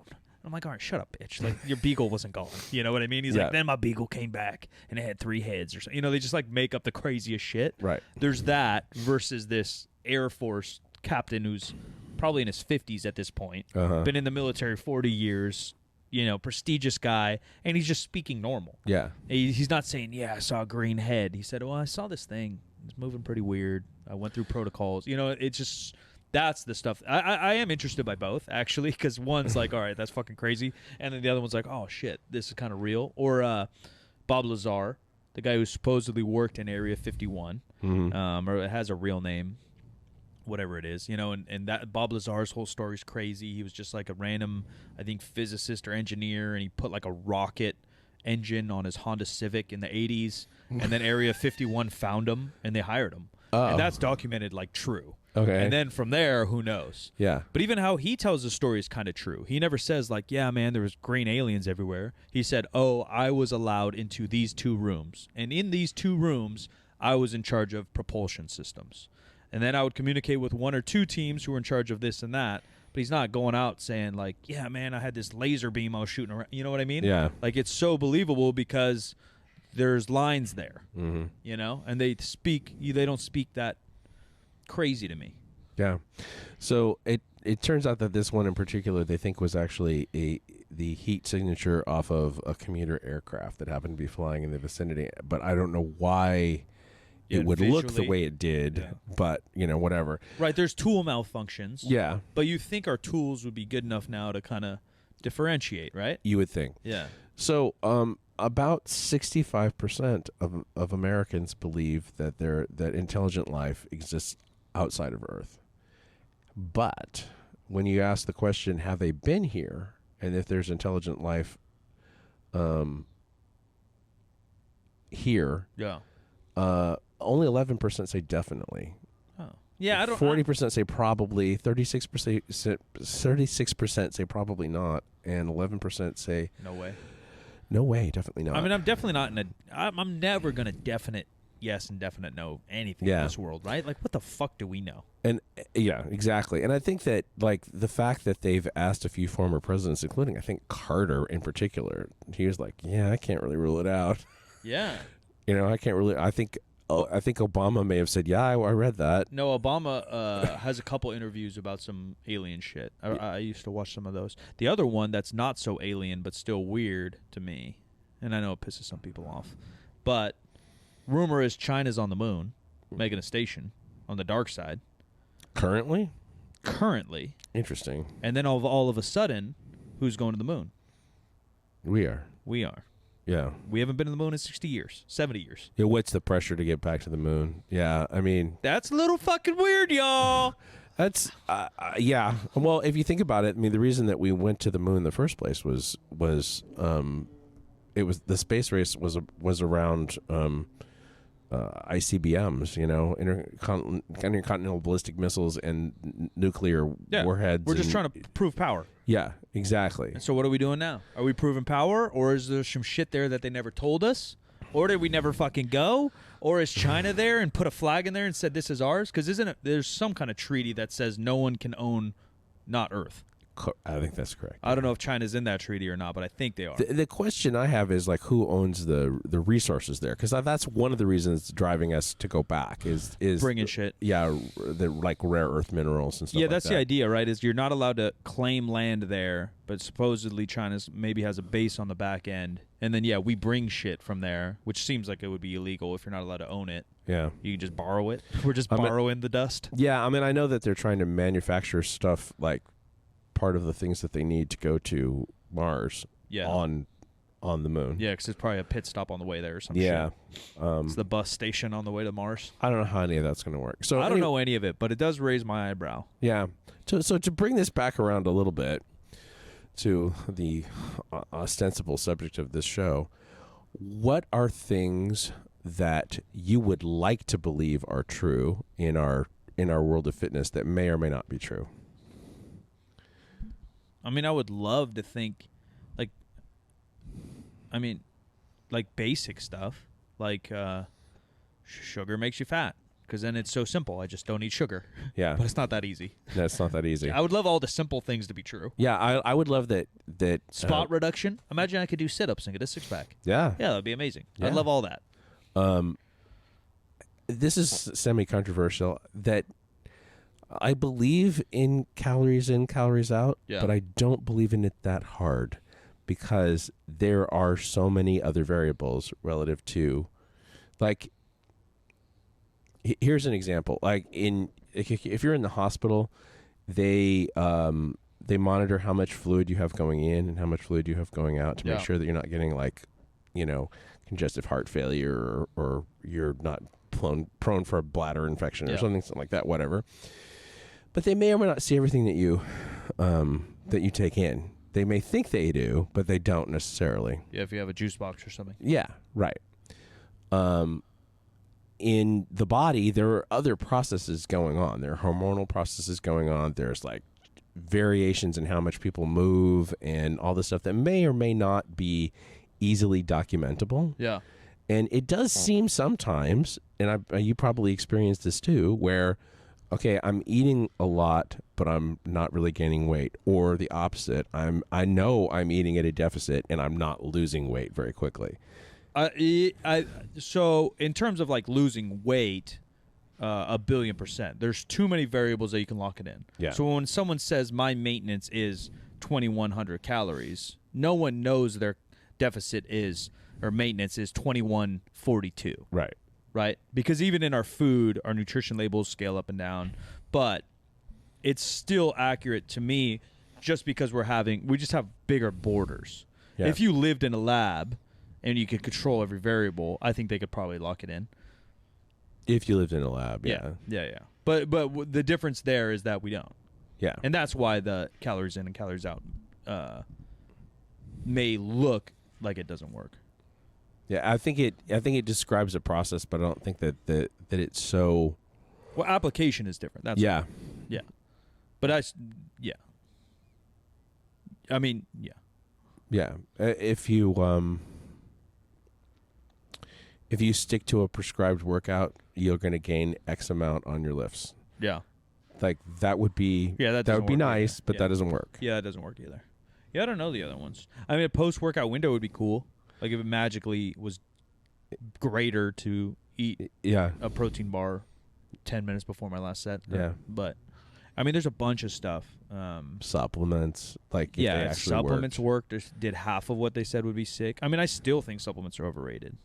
I'm like, all right, shut up, bitch. Like, your beagle wasn't gone. You know what I mean? He's like, then my beagle came back, and it had 3 heads or something. You know, they just, like, make up the craziest shit. Right. There's that versus this Air Force captain who's probably in his 50s at this point, been in the military 40 years, you know, prestigious guy, and he's just speaking normal. Yeah. He's not saying, yeah, I saw a green head. He said, well, I saw this thing. It's moving pretty weird. I went through protocols. You know, it's just, that's the stuff. I am interested by both, actually, because one's like, all right, that's fucking crazy. And then the other one's like, oh, shit, this is kind of real. Or Bob Lazar, the guy who supposedly worked in Area 51, or it has a real name, whatever it is, you know, and that Bob Lazar's whole story is crazy. He was just like a random, I think, physicist or engineer, and he put like a rocket engine on his Honda Civic in the 80s, and then Area 51 found him, and they hired him. And that's documented, like, true. Okay. And then from there, who knows? Yeah. But even how he tells the story is kind of true. He never says, like, yeah, man, there was green aliens everywhere. He said, oh, I was allowed into these 2 rooms, and in these 2 rooms, I was in charge of propulsion systems. And then I would communicate with 1 or 2 teams who were in charge of this and that. But he's not going out saying, like, yeah, man, I had this laser beam I was shooting around. You know what I mean? Yeah. Like, it's so believable because there's lines there, you know? And they don't speak that crazy to me. Yeah. So it turns out that this one in particular they think was actually the heat signature off of a commuter aircraft that happened to be flying in the vicinity. But I don't know why it would look the way it did, but, you know, whatever. Right, there's tool malfunctions. Yeah. But you think our tools would be good enough now to kind of differentiate, right? You would think. Yeah. So about 65% of Americans believe that that intelligent life exists outside of Earth. But when you ask the question, have they been here, and if there's intelligent life here, only 11% say definitely. Oh. Yeah, I don't 40% say probably, 36% say probably not, and 11% say no way. No way, definitely not. I mean, I'm definitely not I'm never going to definite yes and definite no anything in this world, right? Like, what the fuck do we know? And yeah, exactly. And I think that, like, the fact that they've asked a few former presidents, including I think Carter in particular, he was like, yeah, I can't really rule it out. Yeah. You know, I think Obama may have said, yeah, I read that. No, Obama has a couple interviews about some alien shit. I used to watch some of those. The other one that's not so alien but still weird to me, and I know it pisses some people off, but rumor is China's on the moon, making a station on the dark side. Currently? Interesting. And then all of a sudden, who's going to the moon? We are. Yeah. We haven't been to the moon in 60 years, 70 years. Yeah, what's the pressure to get back to the moon? Yeah, I mean... That's a little fucking weird, y'all. That's, yeah. Well, if you think about it, I mean, the reason that we went to the moon in the first place was it was the space race was around ICBMs, you know, intercontinental ballistic missiles and nuclear warheads. We're just trying to prove power. Yeah, exactly. And so what are we doing now? Are we proving power, or is there some shit there that they never told us? Or did we never fucking go? Or is China there and put a flag in there and said this is ours? Because there's some kind of treaty that says no one can own not Earth. I think that's correct. I don't know if China's in that treaty or not, but I think they are. The question I have is like, who owns the resources there? Because that's one of the reasons driving us to go back is bringing shit. Yeah, the like rare earth minerals and stuff. Yeah, like that's that. the idea, right? Is you're not allowed to claim land there, but supposedly China's maybe has a base on the back end, and then we bring shit from there, which seems like it would be illegal if you're not allowed to own it. Yeah, you can just borrow it. We're just borrowing the dust. Yeah, I mean, I know that they're trying to manufacture stuff like part of the things that they need to go to Mars. Yeah. on the moon. Yeah, because it's probably a pit stop on the way there or something. Yeah, it's the bus station on the way to Mars. I don't know how any of that's going to work. So I don't know any of it, but it does raise my eyebrow. Yeah. So to bring this back around a little bit to the ostensible subject of this show, what are things that you would like to believe are true in our world of fitness that may or may not be true? I mean, I would love to think, like basic stuff, like sugar makes you fat, because then it's so simple. I just don't eat sugar. Yeah. But it's not that easy. No, it's not that easy. I would love all the simple things to be true. Yeah, I would love that spot reduction. Imagine I could do sit-ups and get a six-pack. Yeah. Yeah, that'd be amazing. Yeah. I'd love all that. This is semi-controversial, that I believe in calories in, calories out, but I don't believe in it that hard, because there are so many other variables relative to, like, here's an example. Like if you're in the hospital, they monitor how much fluid you have going in and how much fluid you have going out to make sure that you're not getting congestive heart failure or you're not prone for a bladder infection or something like that, whatever. But they may or may not see everything that you take in. They may think they do, but they don't necessarily. Yeah, if you have a juice box or something. Yeah, right. In the body, there are other processes going on. There are hormonal processes going on. There's like variations in how much people move and all this stuff that may or may not be easily documentable. Yeah. And it does seem sometimes, and you probably experienced this too, where, okay, I'm eating a lot, but I'm not really gaining weight. Or the opposite, I know I'm eating at a deficit and I'm not losing weight very quickly. So in terms of like losing weight, 1,000,000,000%, there's too many variables that you can lock it in. Yeah. So when someone says my maintenance is 2,100 calories, no one knows their deficit is, or maintenance is 2,142. Right. Right? Because even in our food, our nutrition labels scale up and down, but it's still accurate to me just because we just have bigger borders. Yeah. If you lived in a lab and you could control every variable, I think they could probably lock it in. If you lived in a lab, yeah. Yeah. But the difference there is that we don't. Yeah. And that's why the calories in and calories out may look like it doesn't work. Yeah, I think it describes a process, but I don't think that it's so. Well, application is different. That's yeah. Yeah. But I mean, yeah. Yeah. If you stick to a prescribed workout, you're going to gain X amount on your lifts. Yeah. Like that would be that would be nice, but that doesn't work. Yeah, that doesn't work either. Yeah, I don't know the other ones. I mean, a post-workout window would be cool. Like if it magically was greater to eat a protein bar 10 minutes before my last set. Yeah. But I mean, there's a bunch of stuff. Supplements, like if they actually supplements worked. Did half of what they said would be sick. I mean, I still think supplements are overrated.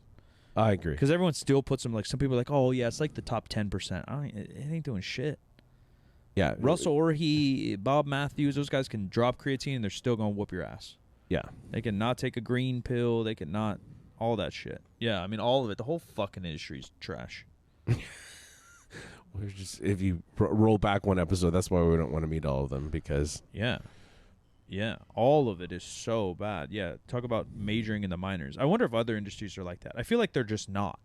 I agree. Because everyone still puts them, like some people are like, oh yeah, it's like the top 10%. It ain't doing shit. Yeah. Russell Orhey, Bob Matthews, those guys can drop creatine and they're still going to whoop your ass. Yeah. They can not take a green pill. They can not all that shit. Yeah, I mean, all of it. The whole fucking industry's trash. We're just, if you roll back one episode, that's why we don't want to meet all of them, because yeah, all of it is so bad. Yeah, talk about majoring in the minors. I wonder if other industries are like that. I feel like they're just not.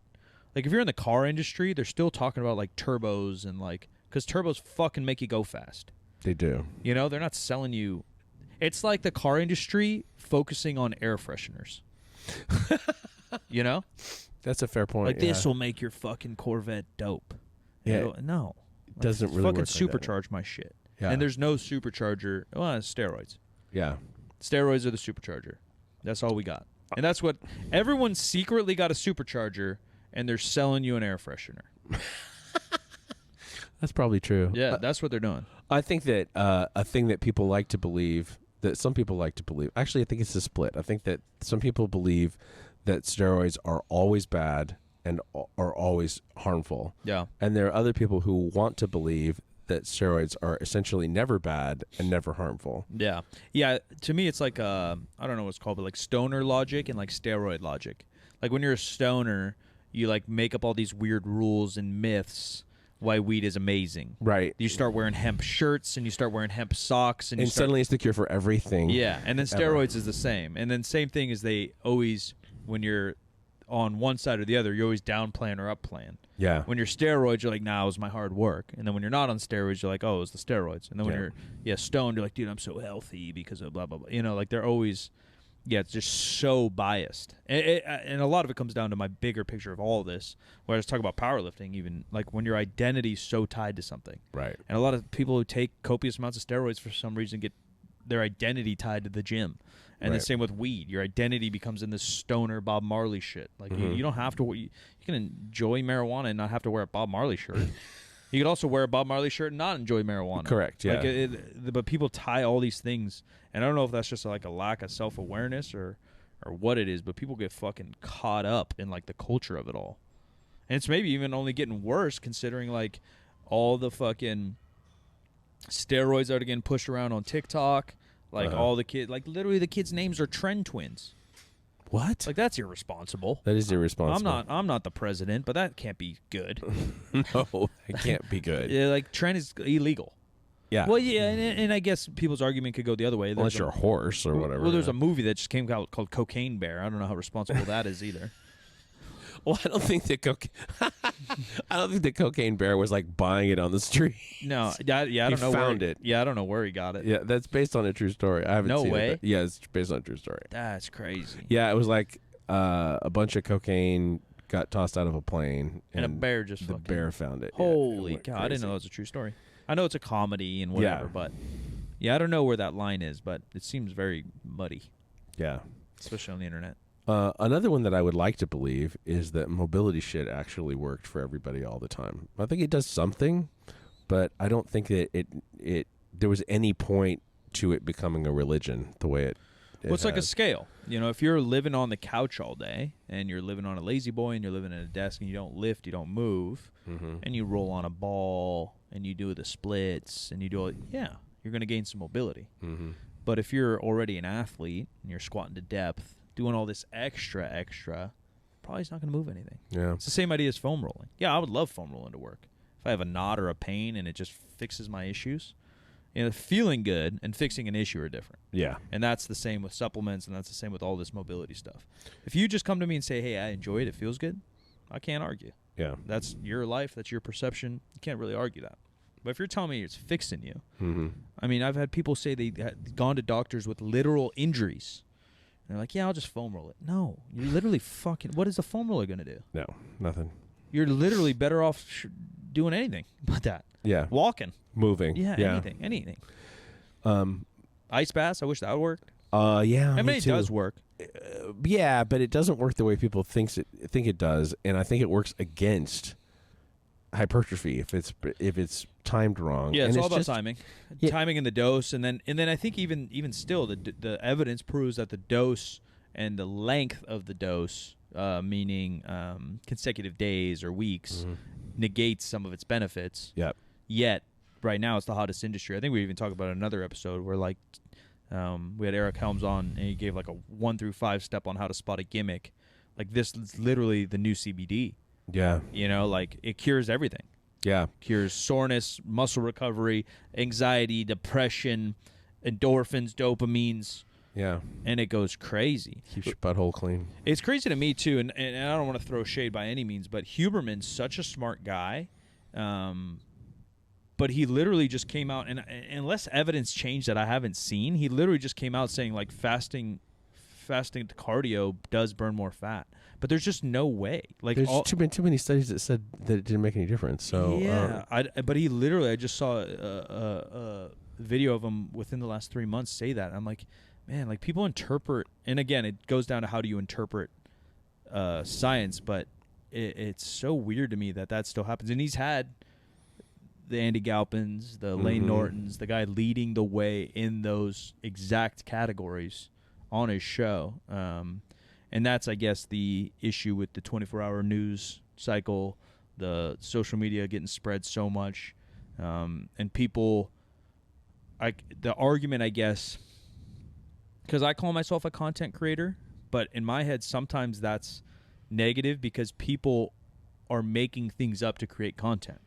Like if you're in the car industry, they're still talking about like turbos and like, because turbos fucking make you go fast. They do. You know, they're not selling you. It's like the car industry focusing on air fresheners. You know? That's a fair point. Like this will make your fucking Corvette dope. Yeah. No. It doesn't really fucking work like supercharge my shit. Yeah. And there's no supercharger. Well, it's steroids. Yeah. Steroids are the supercharger. That's all we got. And that's what everyone secretly got, a supercharger, and they're selling you an air freshener. That's probably true. Yeah, that's what they're doing. I think that a thing that people like to believe, that some people like to believe, actually I think it's a split. I think that some people believe that steroids are always bad and are always harmful. Yeah. And there are other people who want to believe that steroids are essentially never bad and never harmful. Yeah. Yeah, to me it's like I don't know what it's called, but like stoner logic and like steroid logic. Like when you're a stoner, you like make up all these weird rules and myths why weed is amazing. Right. You start wearing hemp shirts and you start wearing hemp socks and suddenly it's the cure for everything. Yeah, and then steroids is the same. And then same thing is they always, when you're on one side or the other, you're always downplaying or upplaying. Yeah. When you're steroids, you're like, nah, it was my hard work. And then when you're not on steroids, you're like, oh, it was the steroids. And then when you're stoned, you're like, dude, I'm so healthy because of blah, blah, blah. You know, like they're always, it's just so biased. And a lot of it comes down to my bigger picture of all of this, where I was talking about powerlifting, even like when your identity's so tied to something. Right. And a lot of people who take copious amounts of steroids for some reason get their identity tied to the gym. And the same with weed. Your identity becomes in this stoner Bob Marley shit. Like you don't have to. You can enjoy marijuana and not have to wear a Bob Marley shirt. You could also wear a Bob Marley shirt and not enjoy marijuana. Correct. Yeah. But people tie all these things, and I don't know if that's just like a lack of self-awareness or what it is. But people get fucking caught up in like the culture of it all, and it's maybe even only getting worse considering like all the fucking steroids that are getting pushed around on TikTok. Like all the kids, like literally the kids' names are trend twins. What? Like that's irresponsible. That is irresponsible. I'm not the president, but that can't be good. No, it can't be good. Yeah, like trend is illegal. Yeah. Well, yeah, and I guess people's argument could go the other way. Unless you're a horse or whatever. Well, there's a movie that just came out called Cocaine Bear. I don't know how responsible that is either. Well, I don't think that Cocaine Bear was like buying it on the street. No, I don't know. Found it. Yeah, I don't know where he got it. Yeah, that's based on a true story. I haven't seen way. it. Yeah, it's based on a true story. That's crazy. Yeah, it was like a bunch of cocaine got tossed out of a plane, and a bear just the bear found it. Holy yeah, cow! I didn't know that was a true story. I know it's a comedy and whatever, but yeah, I don't know where that line is, but it seems very muddy. Yeah, especially on the internet. Another one that I would like to believe is that mobility shit actually worked for everybody all the time. I think it does something, but I don't think that it there was any point to it becoming a religion the way it well, it's like a scale. You know, if you're living on the couch all day and you're living on a lazy boy and you're living at a desk and you don't lift, you don't move, and you roll on a ball and you do the splits and you do it, you're going to gain some mobility. But if you're already an athlete and you're squatting to depth, doing all this extra, probably it's not going to move anything. Yeah. It's the same idea as foam rolling. Yeah, I would love foam rolling to work. If I have a knot or a pain and it just fixes my issues, you know, feeling good and fixing an issue are different. Yeah. And that's the same with supplements, and that's the same with all this mobility stuff. If you just come to me and say, hey, I enjoy it, it feels good, I can't argue. Yeah. That's your life. That's your perception. You can't really argue that. But if you're telling me it's fixing you, I mean, I've had people say they've gone to doctors with literal injuries. And they're like, yeah, I'll just foam roll it. No, you're literally fucking, what is a foam roller going to do? No, nothing. You're literally better off doing anything but that. Yeah. Walking. Moving. Yeah, anything. Ice baths, I wish that would work. Yeah. I mean, it does work. Yeah, but it doesn't work the way people think it does, and I think it works against hypertrophy if it's timed wrong. Yeah, and it's all about timing, timing and the dose, and then I think even still the evidence proves that the dose and the length of the dose, meaning consecutive days or weeks, negates some of its benefits. Yep. Yet right now it's the hottest industry. I think we even talked about another episode where like we had Eric Helms on and he gave like a 1 through 5 step on how to spot a gimmick. Like this is literally the new CBD. Yeah. You know, like it cures everything. Yeah. Cures soreness, muscle recovery, anxiety, depression, endorphins, dopamines. Yeah. And it goes crazy. Keeps your butthole clean. It's crazy to me too, and I don't want to throw shade by any means, but Huberman's such a smart guy. But he literally just came out, and unless evidence changed that I haven't seen, he literally just came out saying like fasting fasting to cardio does burn more fat, but there's just no way. Like there's too many studies that said that it didn't make any difference. So yeah, but he literally, I just saw a video of him within the last 3 months say that. I'm like, man, like people interpret, and again, it goes down to how do you interpret science, but it's so weird to me that still happens. And he's had the Andy Galpins, the Lane Nortons, the guy leading the way in those exact categories on his show. And that's, I guess, the issue with the 24-hour news cycle, the social media getting spread so much. And people, the argument, I guess, because I call myself a content creator, but in my head, sometimes that's negative because people are making things up to create content.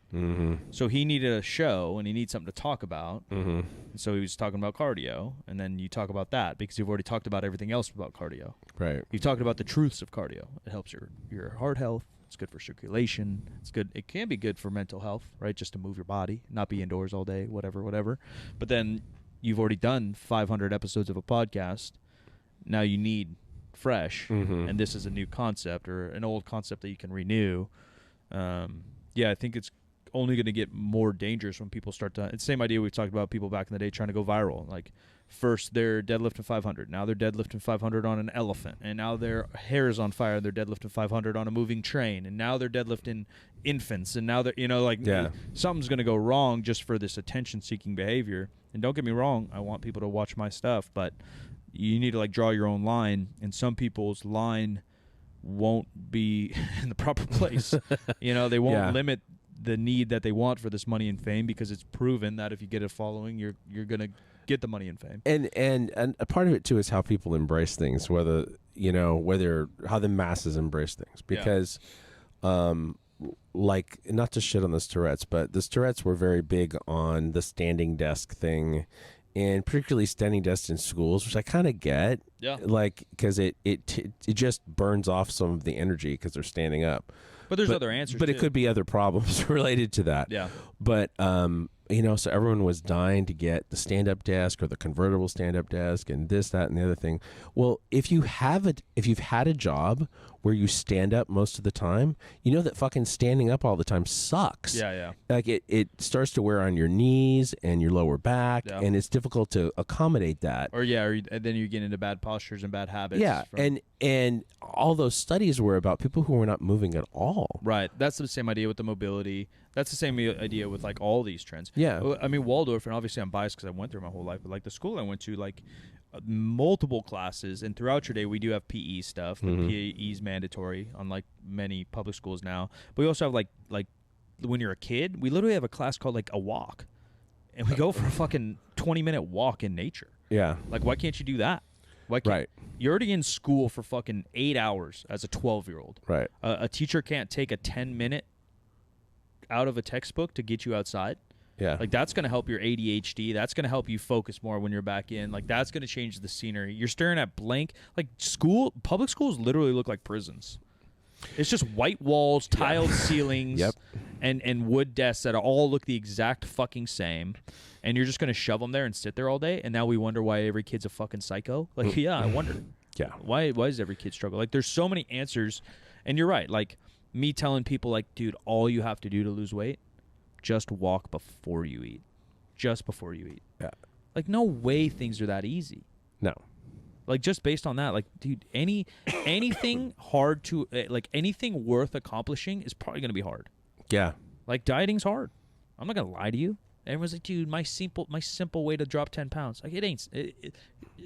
So he needed a show and he needs something to talk about. And so he was talking about cardio, and then you talk about that because you've already talked about everything else about cardio. Right. You've talked about the truths of cardio. It helps your heart health. It's good for circulation. It's good. It can be good for mental health, right? Just to move your body, not be indoors all day, whatever. But then you've already done 500 episodes of a podcast. Now you need fresh, and this is a new concept or an old concept that you can renew. Yeah, I think it's only going to get more dangerous when people start to. It's the same idea we talked about people back in the day trying to go viral. Like first they're deadlifting 500, now they're deadlifting 500 on an elephant, and now their hair is on fire. They're deadlifting 500 on a moving train, and now they're deadlifting infants, and now they're something's going to go wrong just for this attention-seeking behavior. And don't get me wrong, I want people to watch my stuff, but you need to like draw your own line, and some people's line won't be in the proper place. They won't limit the need that they want for this money and fame because it's proven that if you get a following, you're gonna get the money and fame. And a part of it too is how people embrace things, whether how the masses embrace things. Because like, not to shit on the Tourette's, but the Tourette's were very big on the standing desk thing, and particularly standing desks in schools, which I kind of get. Yeah. Like, because it just burns off some of the energy because they're standing up. But there's other answers. But it could be other problems related to that. Yeah. But so everyone was dying to get the stand-up desk or the convertible stand-up desk and this, that, and the other thing. Well, if you've had a job where you stand up most of the time, you know that fucking standing up all the time sucks. Yeah. Like it starts to wear on your knees and your lower back, and it's difficult to accommodate that. Or then you get into bad postures and bad habits. Yeah, and all those studies were about people who were not moving at all. Right. That's the same idea with the mobility. That's the same idea with like all these trends. Yeah. I mean, Waldorf, and obviously I'm biased because I went through my whole life, but like the school I went to, like multiple classes, and throughout your day we do have PE stuff. The PE is mandatory, unlike many public schools now. But we also have like when you're a kid, we literally have a class called like a walk, and we go for a fucking 20-minute walk in nature. Yeah. Like, why can't you do that? Why can't, right. You're already in school for fucking 8 hours as a 12-year-old. Right. A teacher can't take a 10-minute out of a textbook to get you outside. Yeah. Like, that's going to help your ADHD. That's going to help you focus more when you're back in. Like, that's going to change the scenery. You're staring at blank. Like, public schools literally look like prisons. It's just white walls, tiled ceilings, and wood desks that all look the exact fucking same. And you're just going to shove them there and sit there all day. And now we wonder why every kid's a fucking psycho. Like, yeah, I wonder. Yeah. Why does every kid struggle? Like, there's so many answers. And you're right. Like, me telling people, like, dude, all you have to do to lose weight, just walk before you eat. Just before you eat. Yeah. Like, no way things are that easy. No. Like, just based on that, like, dude, anything hard to, like, anything worth accomplishing is probably going to be hard. Yeah. Like, dieting's hard. I'm not going to lie to you. Everyone's like, dude, my simple way to drop 10 pounds. Like, it ain't.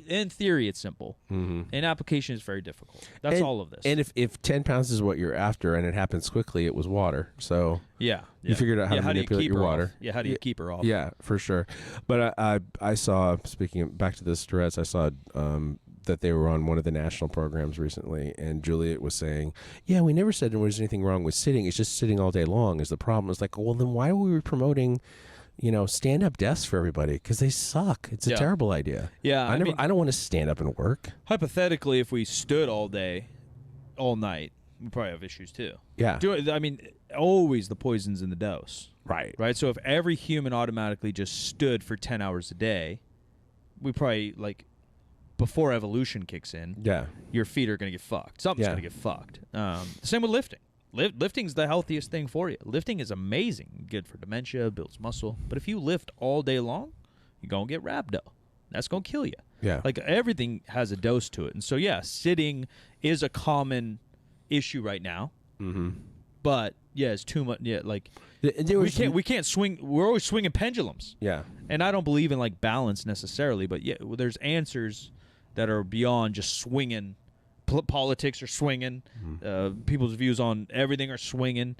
In theory, it's simple. Mm-hmm. In application, it's very difficult. That's all of this. And if 10 pounds is what you're after and it happens quickly, it was water. So yeah. You figured out how to manipulate your water. Yeah, how do you keep her off? Yeah, for sure. But I saw, back to the Tourette's, I saw that they were on one of the national programs recently, and Juliet was saying, yeah, we never said there was anything wrong with sitting. It's just sitting all day long is the problem. It's like, well, then why were we promoting stand-up desks for everybody? Because they suck. It's a terrible idea. Yeah, I don't want to stand up and work. Hypothetically, if we stood all day, all night, we probably have issues too. Yeah. Always the poison's in the dose. Right. Right. So if every human automatically just stood for 10 hours a day, we probably before evolution kicks in, your feet are going to get fucked. Something's going to get fucked. Same with lifting. Lifting's the healthiest thing for you. Lifting is amazing. Good for dementia, builds muscle. But if you lift all day long, you're going to get rhabdo. That's going to kill you. Yeah. Like, everything has a dose to it. And so, yeah, sitting is a common issue right now. Mm-hmm. But, yeah, it's too much. Yeah, like, we can't swing. We're always swinging pendulums. Yeah. And I don't believe in, like, balance necessarily. But, yeah, there's answers that are beyond just swinging. Politics are swinging. People's views on everything are swinging.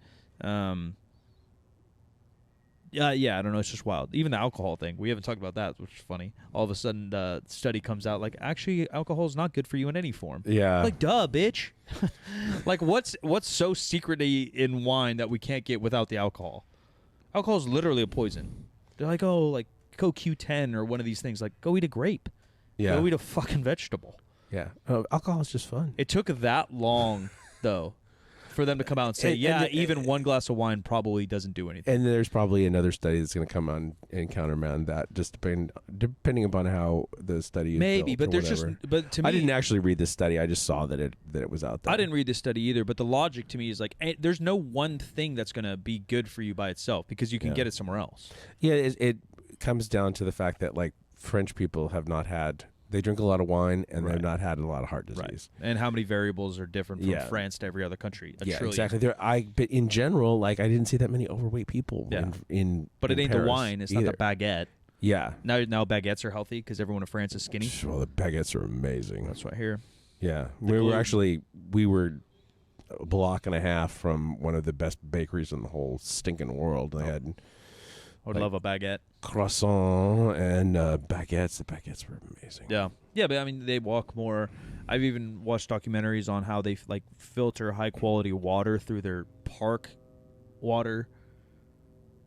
Yeah, I don't know. It's just wild. Even the alcohol thing. We haven't talked about that, which is funny. All of a sudden, the study comes out like, actually, alcohol is not good for you in any form. Yeah. Like, duh, bitch. Like, what's so secretly in wine that we can't get without the alcohol? Alcohol is literally a poison. They're like, oh, like, go Q10 or one of these things. Like, go eat a grape. Yeah. Go eat a fucking vegetable. Yeah. Alcohol is just fun. It took that long, though, for them to come out and say, even one glass of wine probably doesn't do anything. And there's probably another study that's going to come on and countermand that, just depending upon how the study is maybe, built but or there's whatever. but to me, I didn't actually read this study. I just saw that it was out there. I didn't read this study either, but the logic to me is like, there's no one thing that's going to be good for you by itself because you can get it somewhere else. Yeah, it comes down to the fact that, like, French people have not had. They drink a lot of wine, and they've not had a lot of heart disease. Right. And how many variables are different from France to every other country? Yeah, exactly. But in general, like, I didn't see that many overweight people in But it ain't Paris the wine. It's either. not the baguette. Yeah. Now baguettes are healthy because everyone in France is skinny. Well, the baguettes are amazing. That's what I hear. Yeah. We were a block and a half from one of the best bakeries in the whole stinking world. They had... I would love a baguette. Croissant and baguettes. The baguettes were amazing. Yeah. Yeah, but I mean, they walk more. I've even watched documentaries on how they like filter high quality water through their park water.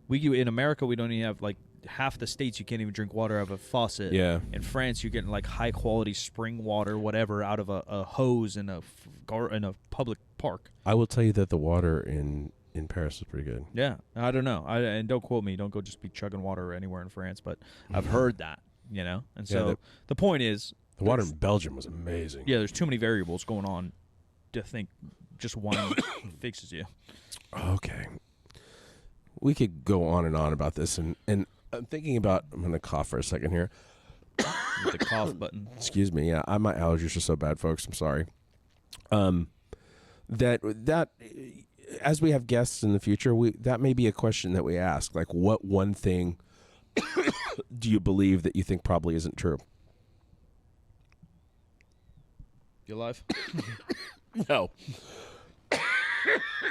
In America, we don't even have, like, half the states you can't even drink water out of a faucet. Yeah. In France, you're getting like high quality spring water, whatever, out of a hose in a public park. I will tell you that the water in Paris is pretty good. Yeah, I don't know. And don't quote me. Don't go just be chugging water anywhere in France. But I've heard that, And so the point is, the water in Belgium was amazing. Yeah, there's too many variables going on to think just one fixes you. Okay, we could go on and on about this, and I'm thinking about. I'm going to cough for a second here. With the cough button. Excuse me. Yeah, my allergies are so bad, folks. I'm sorry. That. As we have guests in the future, that may be a question that we ask. Like, what one thing do you believe that you think probably isn't true? You alive? No.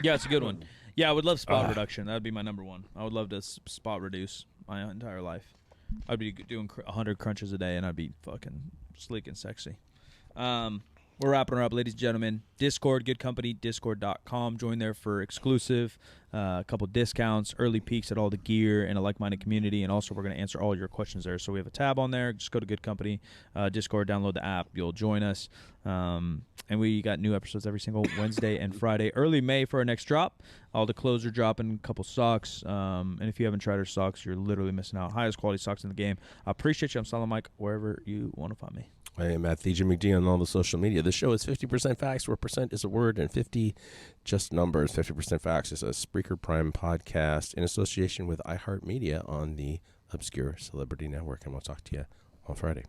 Yeah, it's a good one. Yeah, I would love spot reduction. That would be my number one. I would love to spot reduce my entire life. I'd be doing 100 crunches a day, and I'd be fucking sleek and sexy. We're wrapping her up, ladies and gentlemen. Discord, good company, discord.com. Join there for exclusive, a couple discounts, early peeks at all the gear, and a like-minded community. And also, we're going to answer all your questions there. So we have a tab on there. Just go to Good Company, Discord, download the app. You'll join us. And we got new episodes every single Wednesday and Friday. Early May for our next drop. All the clothes are dropping, a couple socks. And if you haven't tried our socks, you're literally missing out. Highest quality socks in the game. I appreciate you. I'm Solid Mike, wherever you want to find me. I am at Thejan McD on all the social media. This show is 50% facts, where percent is a word, and 50 just numbers. 50% facts is a Spreaker Prime podcast in association with iHeartMedia on the Obscure Celebrity Network. And we'll talk to you on Friday.